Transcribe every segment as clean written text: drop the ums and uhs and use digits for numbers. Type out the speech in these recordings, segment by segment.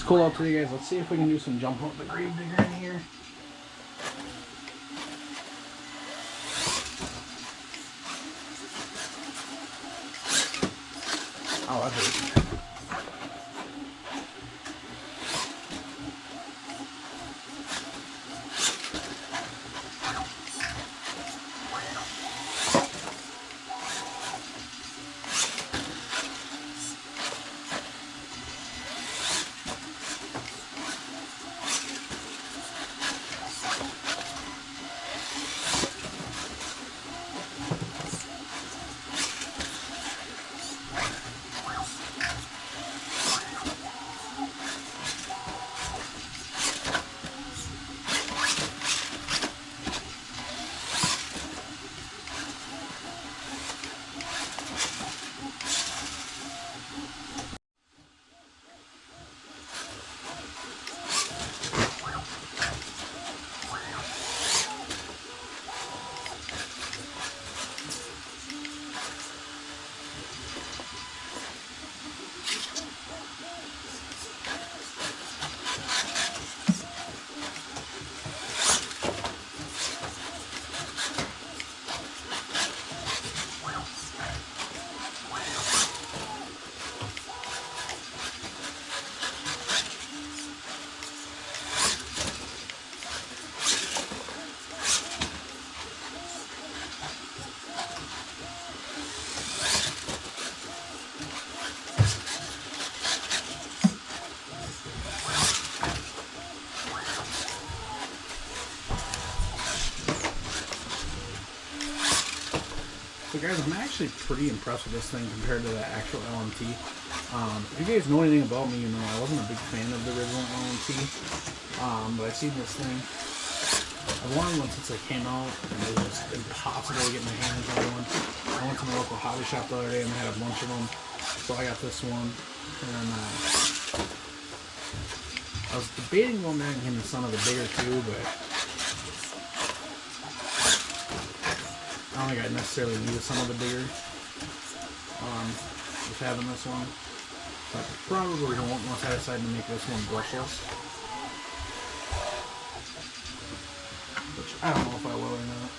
It's cool out today, guys. Let's see if we can do some jumping with the grave digger in here. Oh, that hurt. So guys, I'm actually pretty impressed with this thing compared to the actual LMT. If you guys know anything about me, you know I wasn't a big fan of the original LMT, but I've seen this thing. I've wanted one since it came out, and it was just impossible to get my hands on one. I went to my local hobby shop the other day, and they had a bunch of them, so I got this one. And I was debating going back and getting some of the bigger two, but I don't think I necessarily needed some of the bigger, just having this one. But probably won't once I decide to make this one brushless. Which I don't know if I will or not.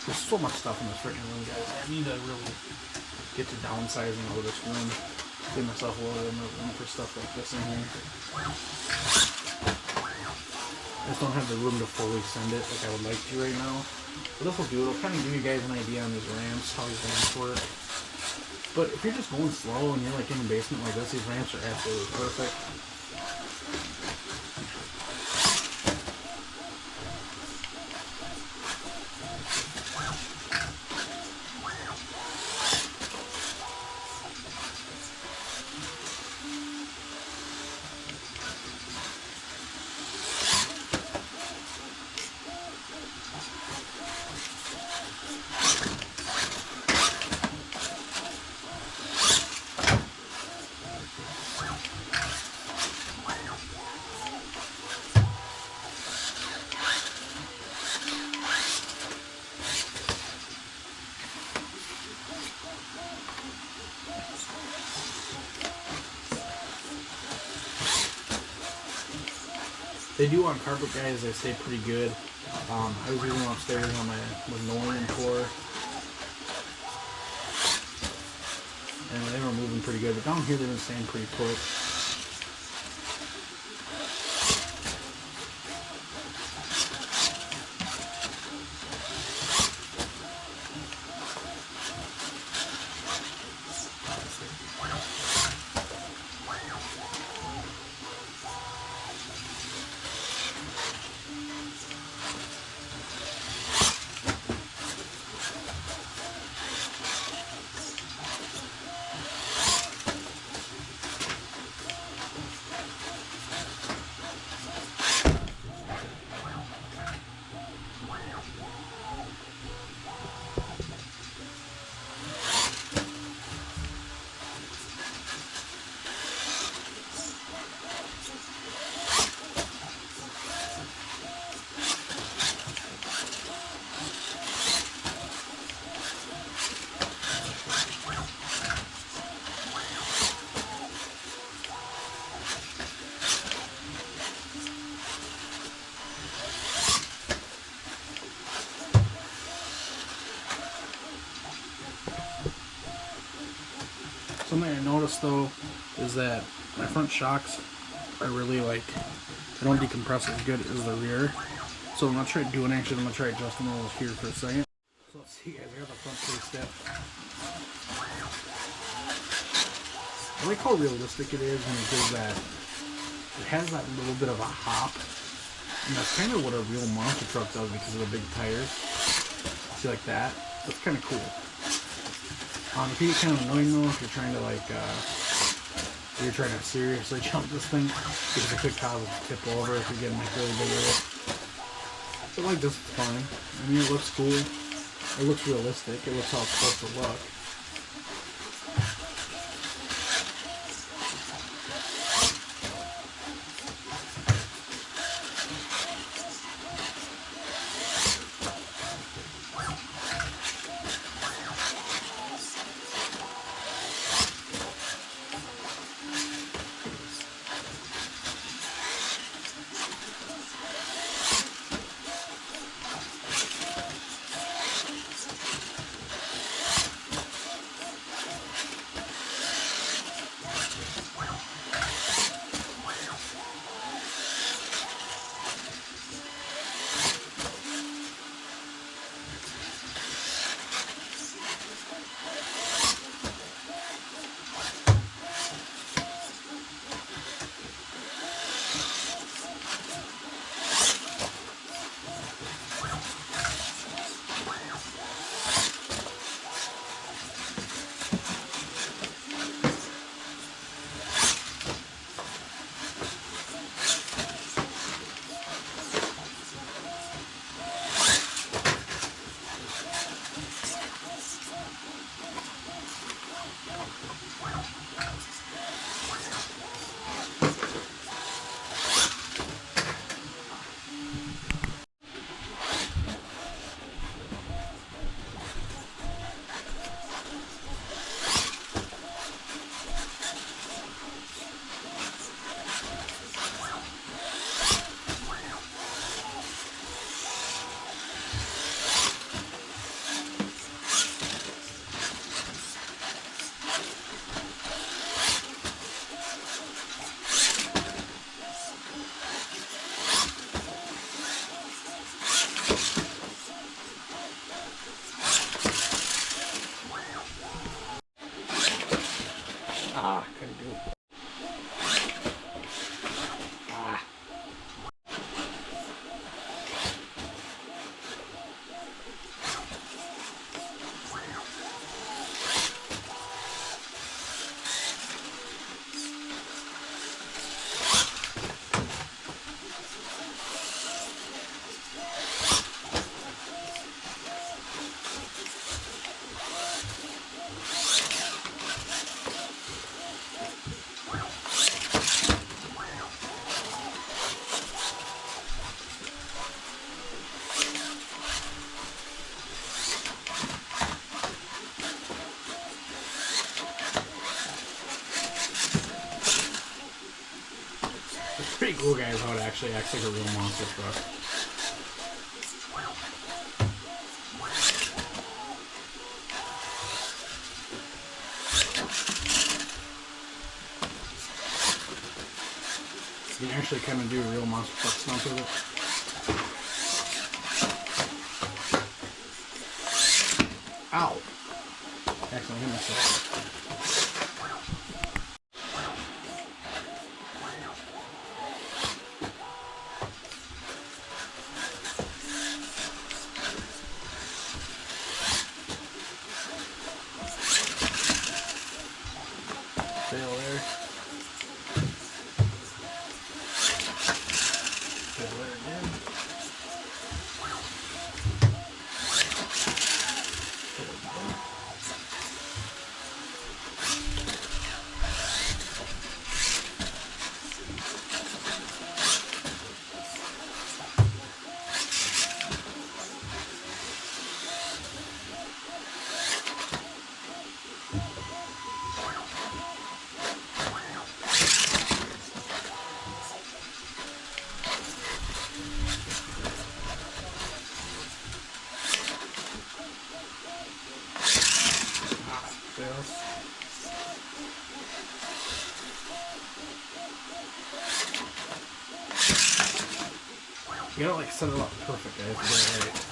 There's so much stuff in this freaking room, guys. I need to really get to downsizing all this room. Give myself a little bit more room for stuff like this in here. I just don't have the room to fully send it like I would like to right now. But this will do. It'll kind of give you guys an idea on these ramps, how these ramps work. But if you're just going slow and you're like in the basement like this, these ramps are absolutely perfect. They do on carpet, guys. They stay pretty good. I was using them upstairs on my linoleum floor, and they were moving pretty good. But down here, they've been staying pretty put. Something I noticed though is that my front shocks are really like, they don't decompress as good as the rear. So I'm gonna try doing actually. I'm gonna try adjusting those here for a second. So let's see, guys. I got the front pretty stiff. I like how realistic it is when it does that. It has that little bit of a hop, and that's kind of what a real monster truck does because of the big tires. See, like that? That's kind of cool. It can get kind of annoying though if you're trying to like, if you're trying to seriously jump this thing, because it could cause it to tip over if you're getting like really big with it. But like this is fine. I mean, it looks cool. It looks realistic. It looks how it's supposed to look. Couldn't do it. It's pretty cool, guys, how it actually acts like a real monster truck. You can actually kind of do real monster truck stunts with it. Ow! Accidentally hit myself. Fail there. Fail there again. Fails. You gotta like set it up perfect, guys. Get it right.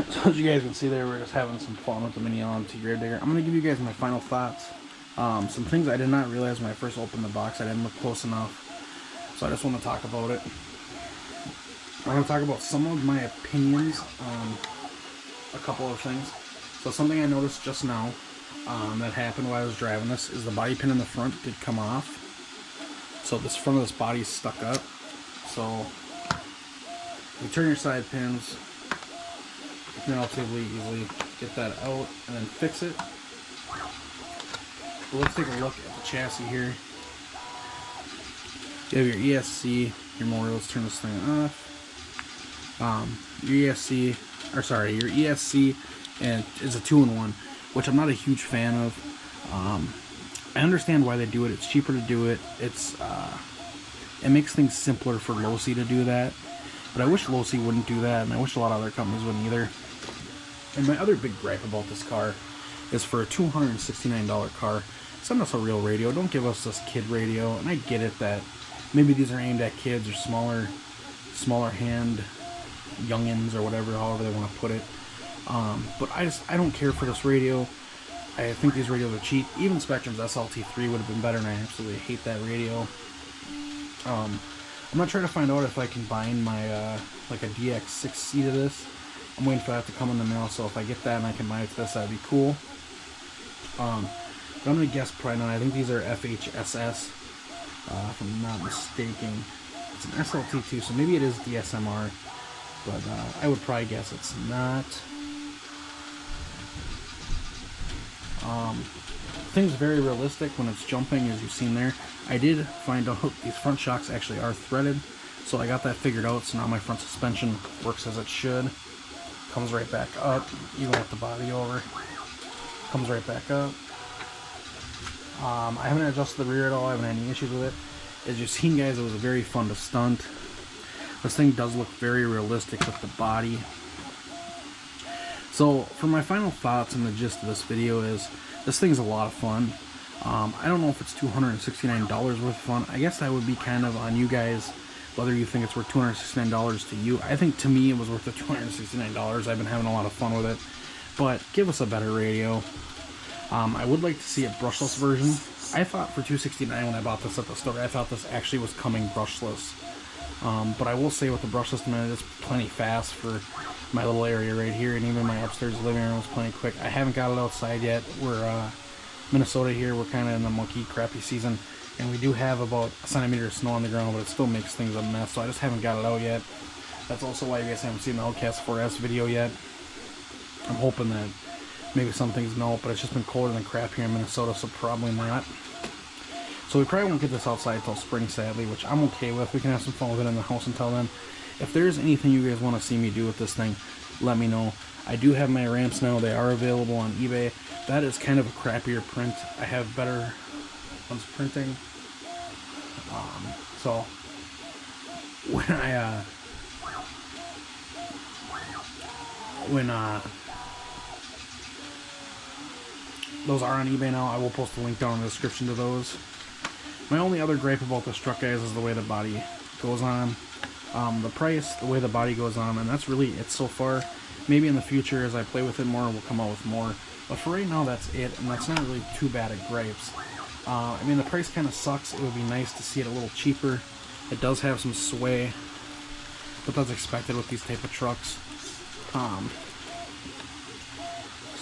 So as you guys can see there, we're just having some fun with the mini LMT grave digger. I'm going to give you guys my final thoughts. Some things I did not realize when I first opened the box. I didn't look close enough. So I just want to talk about it. I'm going to talk about some of my opinions on a couple of things. So something I noticed just now that happened while I was driving this is the body pin in the front did come off. So this front of this body is stuck up. So you turn your side pins, you can relatively easily get that out and then fix it. But let's take a look at the chassis here. You have your ESC, your motor. Let's turn this thing off. Your ESC, and it's a 2-in-1, which I'm not a huge fan of. I understand why they do it. It's cheaper to do it. It's It makes things simpler for Losi to do that. But I wish Losi wouldn't do that, and I wish a lot of other companies wouldn't either. And my other big gripe about this car is for a $269 car, send us a real radio. Don't give us this kid radio. And I get it that maybe these are aimed at kids or smaller hand youngins or whatever, however they want to put it. But I don't care for this radio. I think these radios are cheap. Even Spectrum's SLT3 would have been better, and I absolutely hate that radio. I'm not trying to find out if I can bind my like a DX6C to this. I'm waiting for that to come in the mail, so if I get that and I can bind it to this, that'd be cool. But I'm going to guess probably not. I think these are FHSS, if I'm not mistaken. It's an SLT2, so maybe it is DSMR, but I would probably guess it's not. Thing's very realistic when it's jumping, as you've seen there. I did find out these front shocks actually are threaded, so I got that figured out, so now my front suspension works as it should. Comes right back up, even with the body over. Comes right back up. I haven't adjusted the rear at all, I haven't had any issues with it. As you've seen, guys, it was very fun to stunt. This thing does look very realistic with the body. So, for my final thoughts and the gist of this video is, this thing's a lot of fun. I don't know if it's $269 worth of fun. I guess that would be kind of on you guys, whether you think it's worth $269 to you. I think to me it was worth the $269. I've been having a lot of fun with it. But give us a better radio. I would like to see a brushless version. I thought for $269 when I bought this at the store, I thought this actually was coming brushless. But I will say with the brush system, it's plenty fast for my little area right here, and even my upstairs living room is plenty quick. I haven't got it outside yet. We're Minnesota here, we're kind of in the monkey crappy season, and we do have about a centimeter of snow on the ground, but it still makes things a mess, so I just haven't got it out yet. That's also why you guys haven't seen the Outcast 4S video yet. I'm hoping that maybe some things melt, but it's just been colder than crap here in Minnesota, so probably not. So we probably won't get this outside until spring, sadly, which I'm okay with. We can have some fun with it in the house until then. If there's anything you guys want to see me do with this thing, let me know. I do have my ramps now. They are available on eBay. That is kind of a crappier print. I have better ones printing. So when those are on eBay now, I will post a link down in the description to those. My only other gripe about this truck, guys, is the way the body goes on. The price, the way the body goes on, and that's really it so far. Maybe in the future, as I play with it more, we'll come out with more. But for right now, that's it, and that's not really too bad at gripes. I mean, the price kind of sucks. It would be nice to see it a little cheaper. It does have some sway, but that's expected with these type of trucks.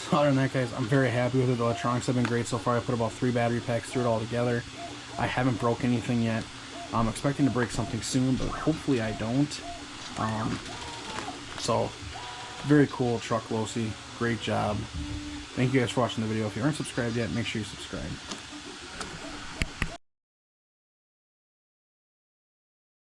So other than that, guys, I'm very happy with it. The electronics have been great so far. I put about 3 battery packs through it all together. I haven't broke anything yet. I'm expecting to break something soon, but hopefully I don't. So, very cool truck, Losi. Great job. Thank you guys for watching the video. If you aren't subscribed yet, make sure you subscribe.